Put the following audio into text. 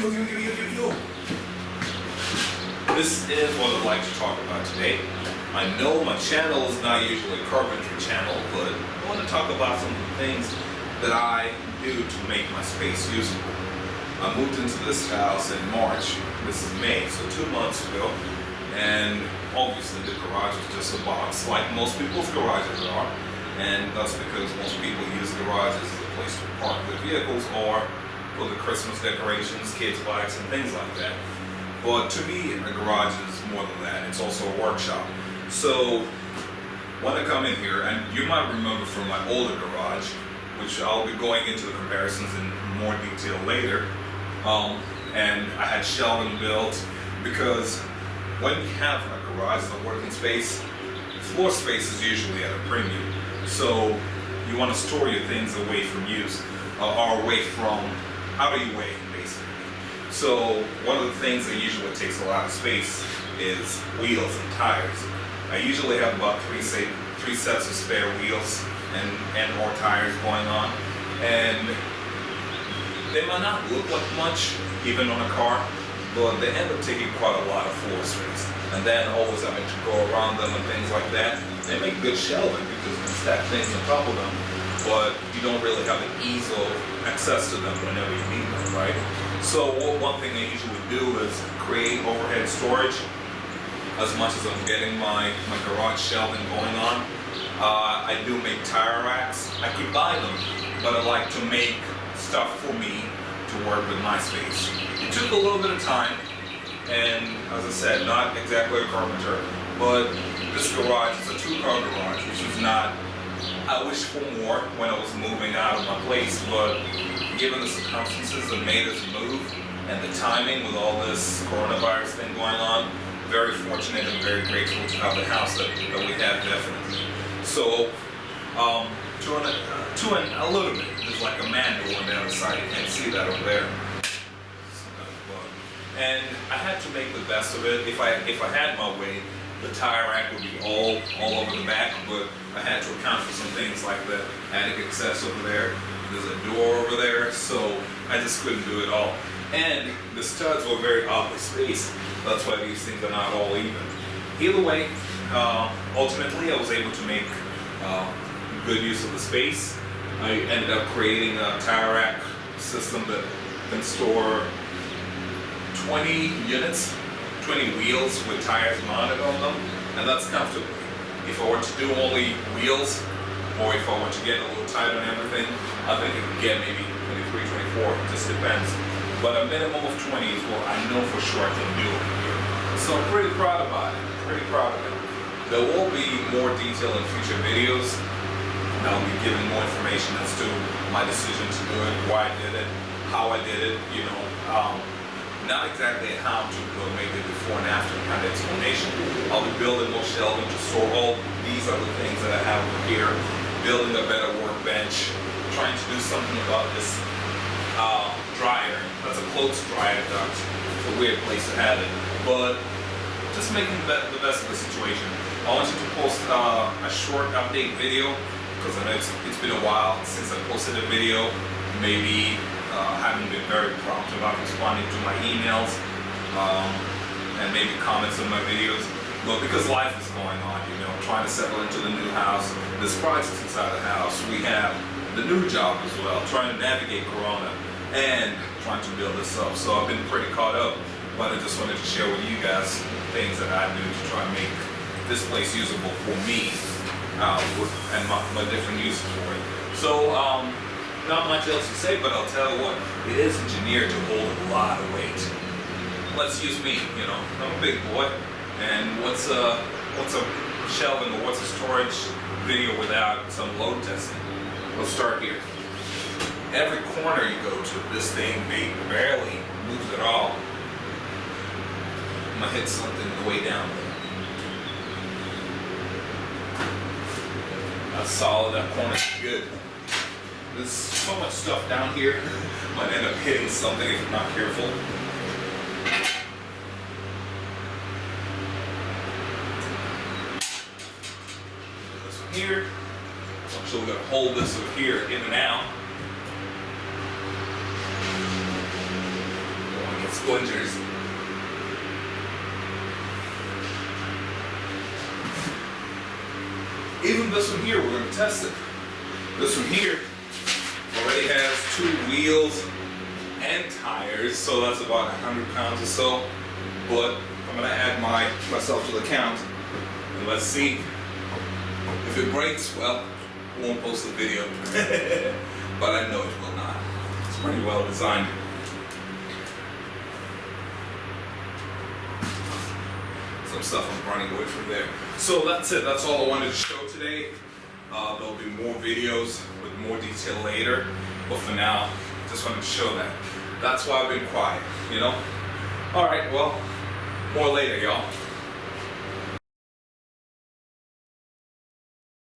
Yo. This is what I'd like to talk about today. I know my channel is not usually a carpentry channel, but I want to talk about some of the things that I do to make my space usable. I moved into this house in March. This is May, so 2 months ago. And obviously the garage is just a box, like most people's garages are. And that's because most people use garages as a place to park their vehicles or for the Christmas decorations, kids' bikes, and things like that. But to me, a garage is more than that. It's also a workshop. So when I come in here, and you might remember from my older garage, which I'll be going into the comparisons in more detail later, and I had shelving built because when you have a garage as a working space, floor space is usually at a premium. So you want to store your things away from use, or away from out of your way, basically. So one of the things that usually takes a lot of space is wheels and tires. I usually have about three sets of spare wheels and more tires going on, and they might not look like much even on a car, but they end up taking quite a lot of floor space. And then always having to go around them and things like that. They make good shelving because you can stack things on top of them, but you don't really have an ease of access to them whenever you need them, right? So one thing I usually do is create overhead storage. As much as I'm getting my garage shelving going on, I do make tire racks. I could buy them, but I like to make stuff for me to work with my space. It took a little bit of time, and as I said, not exactly a carpenter, but this garage is a 2-car garage, which is not, I wish for more when I was moving out of my place, but given the circumstances that made us move and the timing with all this coronavirus thing going on, very fortunate and very grateful to have the house that we have, definitely. So, to a little bit, there's like a man door on the other side, you can't see that over there. And I had to make the best of it. If I had my way, the tire rack would be all over the back, but I had to account for some things like the attic access over there. There's a door over there, so I just couldn't do it all. And the studs were very oddly spaced. That's why these things are not all even. Either way, ultimately I was able to make good use of the space. I ended up creating a tire rack system that can store 20 units, 20 wheels with tires mounted on them, and that's comfortable. If I were to do only wheels, or if I were to get a little tight on everything, I think it could get maybe 23, 24, it just depends. But a minimum of 20 is what I know for sure I can do over here. So I'm pretty proud about it, pretty proud of it. There will be more detail in future videos, and I'll be giving more information as to my decision to do it, why I did it, how I did it, you know. Not exactly a how to, but maybe before and after kind of explanation. I'll be building more shelving to store all these other things that I have over here, building a better workbench, trying to do something about this dryer. That's a clothes dryer duct. It's a weird place to have it, but just making the best of the situation. I want you to post a short update video, because I know it's been a while since I posted a video. Maybe haven't been very prompt about responding to my emails and maybe comments on my videos, but because life is going on, you know, trying to settle into the new house, there's projects inside the house, we have the new job as well, trying to navigate Corona and trying to build this up. So I've been pretty caught up, but I just wanted to share with you guys things that I do to try and make this place usable for me and my different uses for it. So not much else to say, but I'll tell you what, it is engineered to hold a lot of weight. Let's use me, you know, I'm a big boy, and what's a shelving or what's a storage video without some load testing? Let's start here. Every corner you go to, this thing barely moves at all. I'm gonna hit something on the way down there. That's solid, that corner's good. There's so much stuff down here, might end up hitting something if I'm not careful. This one here. So we're going to hold this over here in and out. Don't want to splinters. Even this one here, we're gonna test it. This one here already has 2 wheels and tires, so that's about 100 pounds or so. But I'm gonna add myself to the count, and let's see if it breaks. Well, I won't post the video, but I know it will not. It's pretty well designed. Some stuff I'm running away from there. So that's it. That's all I wanted to show today. There'll be more videos with more detail later, but for now, just wanted to show that. That's why I've been quiet, you know? All right, well, more later, y'all.